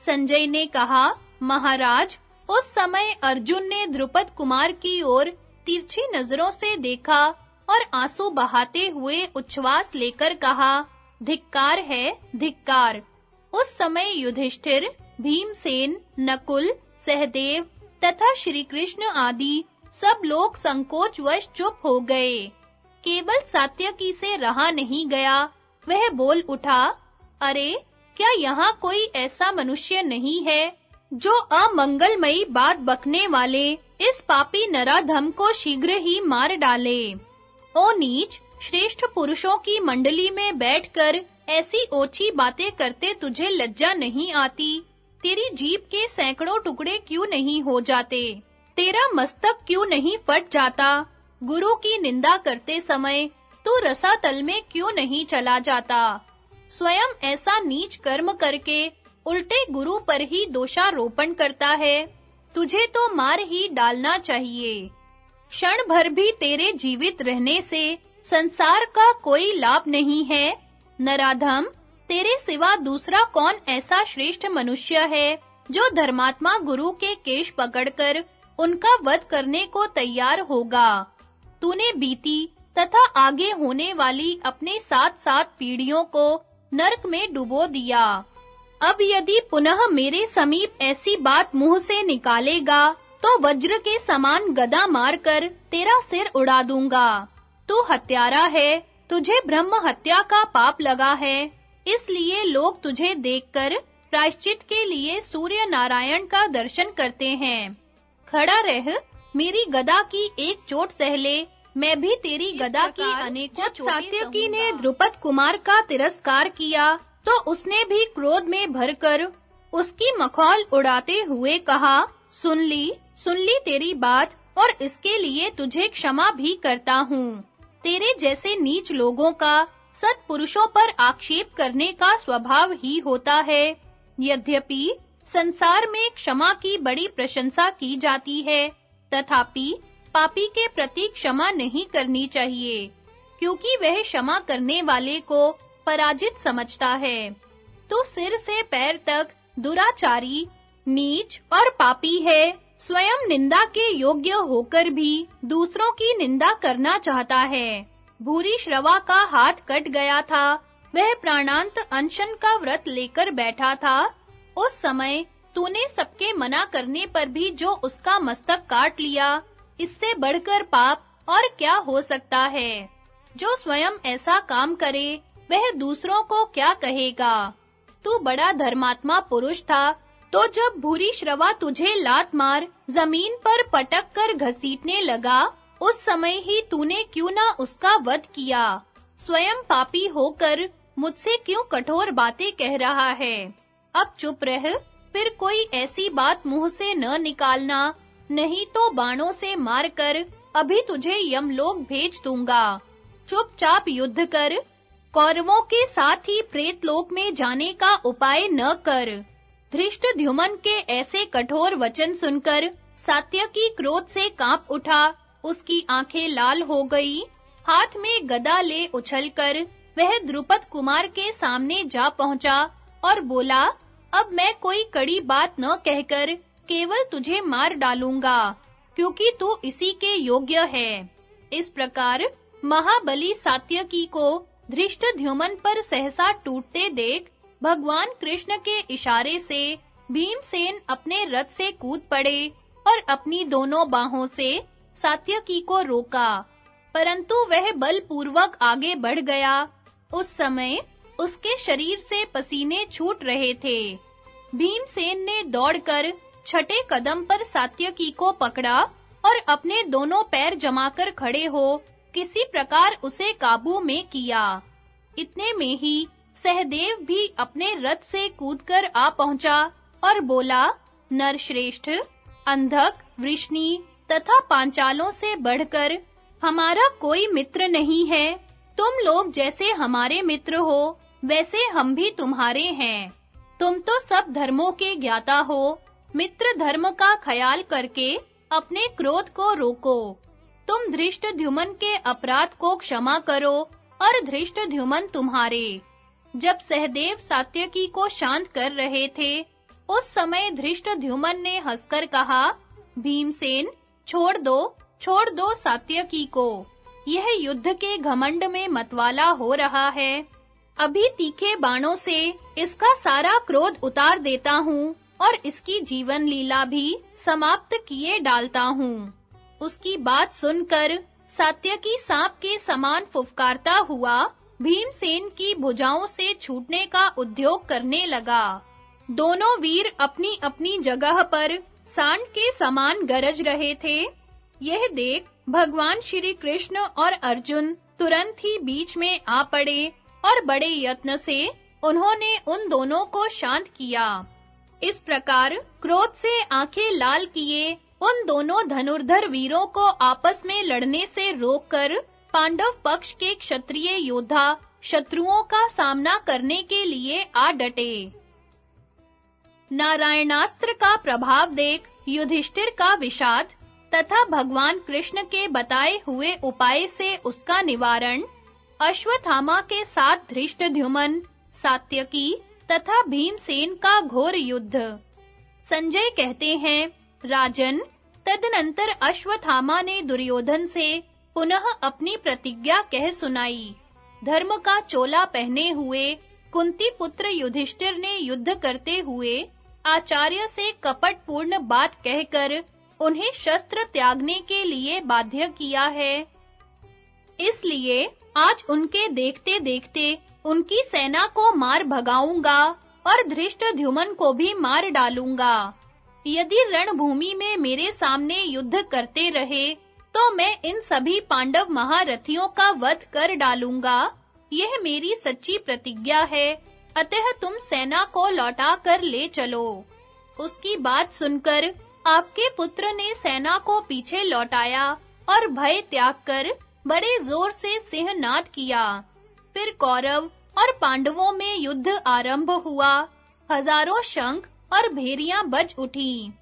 S1: संजय ने कहा, महाराज, उस समय अर्जुन ने द्रुपद कुमार की ओर तिरछी नजरों से देखा और आंसू बहाते हुए उच्छ्वास लेकर कहा, धिक्कार है, धिक्कार। उस समय युधिष्ठिर, भीमसेन, नकुल, सहदेव तथा श्री कृष्ण आदि सब लोग संकोचवश चुप हो गए। केवल सात्यकी से रहा नहीं गया। वह बोल उठा, अरे, क्या यहाँ कोई ऐसा मनुष्य नहीं है जो अमंगलमयी बात बकने वाले इस पापी नराधम को शीघ्र ही मार डाले? ओ नीच, श्रेष्ठ पुरुषों की मंडली में बैठकर ऐसी ओछी बातें करते तुझे लज्जा नहीं आती? तेरी जीभ के सैकड़ों टुकड़े क्यों नहीं हो जाते? तेरा मस्तक क्यों नहीं फट जाता? गुरु की निंदा करते समय तू रसातल में क्यों नहीं चला जाता? स्वयं ऐसा नीच कर्म करके उल्टे गुरु पर ही दोषारोपण करता है। तुझे तो मार ही डालना चाहिए। क्षण भर भी तेरे जीवित रहने से संसार का कोई लाभ नहीं है। नराधम, तेरे सिवा दूसरा कौन ऐसा श्रेष्ठ मनुष्य है जो धर्मात्मा गुरु के केश पकड़कर उनका वध करने को तैयार होगा? तूने बीती तथा आगे होने वाली अपने 7-7 पीढ़ियों को नरक में डुबो दिया। अब यदि पुनः मेरे समीप ऐसी बात मुंह से निकालेगा तो वज्र के समान गदा मारकर तेरा सिर उड़ा दूंगा। तू हत्यारा है, तुझे ब्रह्म हत्या का पाप लगा है, इसलिए लोग तुझे देखकर प्रायश्चित के लिए सूर्य नारायण का दर्शन करते हैं। खड़ा रह, मेरी गदा की एक चोट सह ले, मैं भी तेरी गदा की अनेकों चोटें सहूंगा। सात्यकी ने द्रुपद कुमार का तिरस्कार किया तो उसने भी क्रोध में भरकर उसकी मखौल उड़ाते हुए कहा, सुन ली तेरी बात, और इसके लिए तुझे क्षमा भी करता हूँ। तेरे जैसे नीच लोगों का सत्पुरुषों पर आक्षेप करने का स्वभाव ही होता है। यद्यपि संसार में क्षमा की बड़ी प्रशंसा की जाती है, तथापि पापी के प्रति क्षमा नहीं करनी चाहिए, क्योंकि वह क्षमा करने वाले को पराजित समझता है। तो सिर से पैर तक दुराचारी, नीच और पापी है। स्वयं निंदा के योग्य होकर भी दूसरों की निंदा करना चाहता है। भूरी श्रवा का हाथ कट गया था, वह प्राणांत अनशन का व्रत लेकर बैठा था। उस समय तूने सबके मना करने पर भी जो उसका मस्तक काट लिया, इससे बढ़कर पाप और क्या हो सकता है? जो स्वयं ऐसा काम करे, वह दूसरों को क्या कहेगा? तू बड़ा धर्मात्मा पुरुष था, तो जब भूरिश्रवा तुझे लात मार जमीन पर पटक कर घसीटने लगा, उस समय ही तूने क्यों ना उसका वध किया? स्वयं पापी होकर मुझसे क्यों कठोर बातें कह रहा है? अब चुप रह, फिर कोई ऐसी बात मुंह से न निकालना, नहीं तो बाणों से मारकर अभी तुझे यमलोक भेज दूंगा। चुपचाप युद्ध कर, कौरवों के साथ ही प्रेतलोक में जाने का उपाय न कर। धृष्टद्युम्न के ऐसे कठोर वचन सुनकर सात्यकी क्रोध से कांप उठा, उसकी आंखें लाल हो गई। हाथ में गदा ले उछलकर वह द्रुपद कुमार के सामने जा पहुंचा और बोला, अब मैं कोई कड़ी बात न कहकर केवल तुझे मार डालूंगा, क्योंकि तू इसी के योग्य है। इस प्रकार महाबली सात्यकी को धृष्टद्युम्न पर सहसा टूटते देख भगवान कृष्ण के इशारे से भीमसेन अपने रथ से कूद पड़े और अपनी दोनों बाहों से सात्यकी को रोका, परंतु वह बलपूर्वक आगे बढ़ गया। उस समय उसके शरीर से पसीने छूट रहे थे। भीमसेन ने दौड़कर छठे कदम पर सात्यकी को पकड़ा और अपने दोनों पैर जमाकर खड़े हो किसी प्रकार उसे काबू में किया। इतने में ही सहदेव भी अपने रथ से कूदकर आ पहुंचा और बोला, नरश्रेष्ठ, अंधक, वृष्णि तथा पांचालों से बढ़कर हमारा कोई मित्र नहीं है। तुम लोग जैसे हमारे मित्र हो, वैसे हम भी तुम्हारे हैं। तुम तो सब धर्मों के ज्ञाता हो। मित्र धर्म का ख्याल करके अपने क्रोध को रोको। तुम धृष्टद्युम्न के अपराध को क्षमा करो और धृष्टद्युम्न तुम्हारे। जब सहदेव सात्यकी को शांत कर रहे थे, उस समय धृष्टद्युम्न ने हंसकर कहा, भीमसेन, छोड़ दो सात्यकी को। यह युद्ध के घमंड में मतवाला हो रहा है। अभी तीखे बाणों से इसका सारा क्रोध उतार देता हूँ और इसकी जीवन लीला भी समाप्त किए डालता हूँ। उसकी बात सुनकर सात्यकी सांप के समान फुफकारता हुआ भीमसेन की भुजाओं से छूटने का उद्योग करने लगा। दोनों वीर अपनी-अपनी जगह पर सांड के समान गरज रहे थे। यह देख भगवान श्री कृष्ण और अर्जुन तुरंत ही बीच में आ पड़े और बड़े यत्न से उन्होंने उन दोनों को शांत किया। इस प्रकार क्रोध से आंखें लाल किए उन दोनों धनुर्धर वीरों को आपस में लड़ने से रोककर पांडव पक्ष के क्षत्रिय योद्धा शत्रुओं का सामना करने के लिए आ डटे। नारायणास्त्र का प्रभाव देख युधिष्ठिर का विषाद तथा भगवान कृष्ण के बताए हुए उपाय से उसका निवारण, अश्वत्थामा के साथ धृष्टद्युम्न, सात्यकी तथा भीमसेन का घोर युद्ध। संजय कहते हैं, राजन, तदनंतर अश्वत्थामा ने दुर्योधन से पुनः अपनी प्रतिज्ञा कह सुनाई। धर्म का चोला पहने हुए कुंती पुत्र युधिष्ठिर ने युद्ध करते हुए आचार्य से कपटपूर्ण बात कहकर उन्हें शस्त्र त्यागने के लिए बाध्य किया है। इसलिए आज उनके देखते-देखते उनकी सेना को मार भगाऊंगा और धृष्टद्युम्न को भी मार डालूंगा। यदि रणभूमि में मेरे सामने युद्ध करते रहे, तो मैं इन सभी पांडव महारथियों का वध कर डालूंगा। यह मेरी सच्ची प्रतिज्ञा है, अतः तुम सेना को लौटा कर ले चलो। उसकी बात सुनकर आपके पुत्र ने सेना को पीछे लौटाया और भय त्याग कर बड़े जोर से सिंहनाद किया। फिर कौरव और पांडवों में युद्ध आरंभ हुआ। हजारों शंख और भेरियां बज उठी।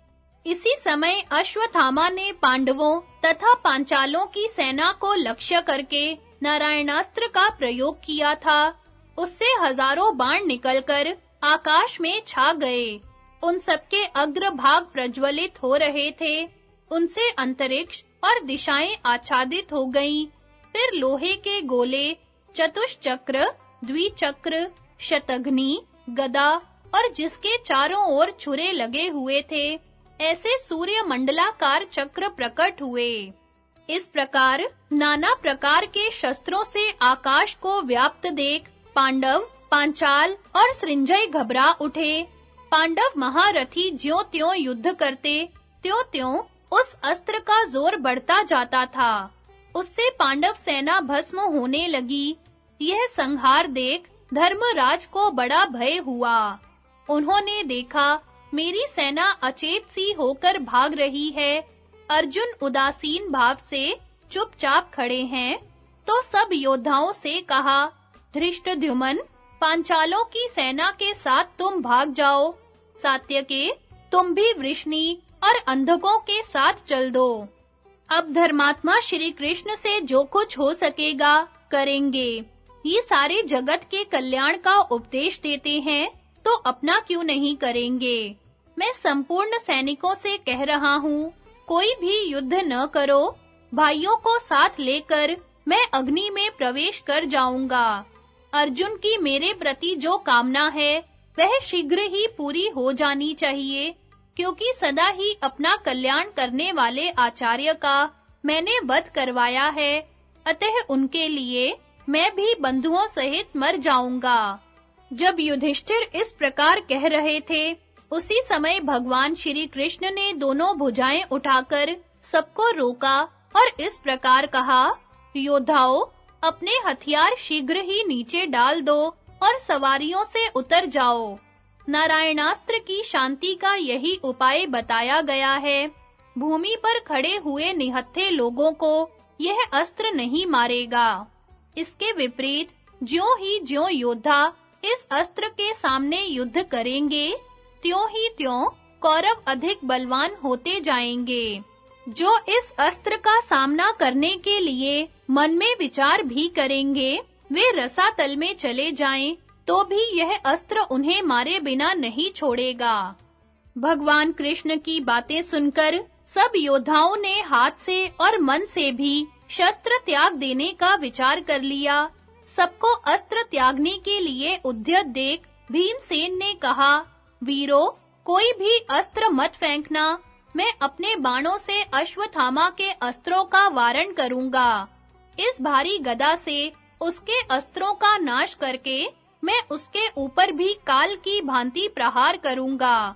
S1: इसी समय अश्वत्थामा ने पांडवों तथा पांचालों की सेना को लक्ष्य करके नारायणास्त्र का प्रयोग किया था। उससे हजारों बाण निकलकर आकाश में छा गए। उन सबके अग्रभाग प्रज्वलित हो रहे थे। उनसे अंतरिक्ष और दिशाएं आच्छादित हो गईं। फिर लोहे के गोले, चतुष्चक्र, द्विचक्र, शतघ्नी, गदा और जिसके चारों ओर छुरे लगे हुए थे, ऐसे सूर्य मंडलाकार चक्र प्रकट हुए। इस प्रकार नाना प्रकार के शस्त्रों से आकाश को व्याप्त देख पांडव, पांचाल और सृंजय घबरा उठे। पांडव महारथी ज्यों-त्यों युद्ध करते, त्यों-त्यों उस अस्त्र का जोर बढ़ता जाता था। उससे पांडव सेना भस्म होने लगी। यह संहार देख धर्मराज को बड़ा भय हुआ। उन्होंने देखा मेरी सेना अचेत सी होकर भाग रही है। अर्जुन उदासीन भाव से चुपचाप खड़े हैं। तो सब योद्धाओं से कहा, धृष्टद्युम्न, पांचालों की सेना के साथ तुम भाग जाओ। सात्यके, तुम भी वृष्णि और अंधकों के साथ चल दो। अब धर्मात्मा श्री कृष्ण से जो कुछ हो सकेगा करेंगे। ये सारे जगत के कल्याण का उपदेश देते हैं, तो अपना क्यों नहीं करेंगे? मैं संपूर्ण सैनिकों से कह रहा हूँ, कोई भी युद्ध न करो। भाइयों को साथ लेकर मैं अग्नि में प्रवेश कर जाऊंगा। अर्जुन की मेरे प्रति जो कामना है, वह शीघ्र ही पूरी हो जानी चाहिए, क्योंकि सदा ही अपना कल्याण करने वाले आचार्य का मैंने वध करवाया है। अतः उनके लिए मैं भी बंधुओं सहित मर जाऊंगा। जब युधिष्ठिर इस प्रकार कह रहे थे, उसी समय भगवान श्री कृष्ण ने दोनों भुजाएं उठाकर सबको रोका और इस प्रकार कहा, योद्धाओं, अपने हथियार शीघ्र ही नीचे डाल दो और सवारियों से उतर जाओ। नारायणास्त्र की शांति का यही उपाय बताया गया है। भूमि पर खड़े हुए निहत्थे लोगों को यह अस्त्र नहीं मारेगा। इसके विपरीत ज्यों योद्धा इस अस्त्र के सामने युद्ध करेंगे, त्यों ही त्यों कौरव अधिक बलवान होते जाएंगे। जो इस अस्त्र का सामना करने के लिए मन में विचार भी करेंगे, वे रसातल में चले जाएं, तो भी यह अस्त्र उन्हें मारे बिना नहीं छोड़ेगा। भगवान कृष्ण की बातें सुनकर सब योद्धाओं ने हाथ से और मन से भी शस्त्र त्याग देने का विचार कर लिया। सबको अस्त्र त्यागने के लिए उद्यत देख भीमसेन ने कहा, वीरों, कोई भी अस्त्र मत फेंकना। मैं अपने बाणों से अश्वत्थामा के अस्त्रों का वारण करूंगा। इस भारी गदा से उसके अस्त्रों का नाश करके मैं उसके ऊपर भी काल की भांति प्रहार करूंगा।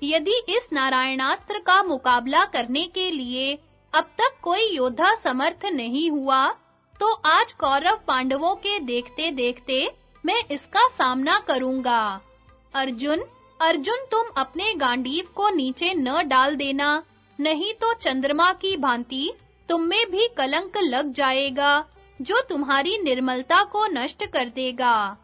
S1: यदि इस नारायणास्त्र का मुकाबला करने के लिए अब तक कोई योद्धा समर्थ नहीं हुआ, तो आज कौरव पांडवों के देखते-देखते मैं इसका सामना करूंगा। अर्जुन, तुम अपने गांडीव को नीचे न डाल देना, नहीं तो चंद्रमा की भांति तुम में भी कलंक लग जाएगा, जो तुम्हारी निर्मलता को नष्ट कर देगा।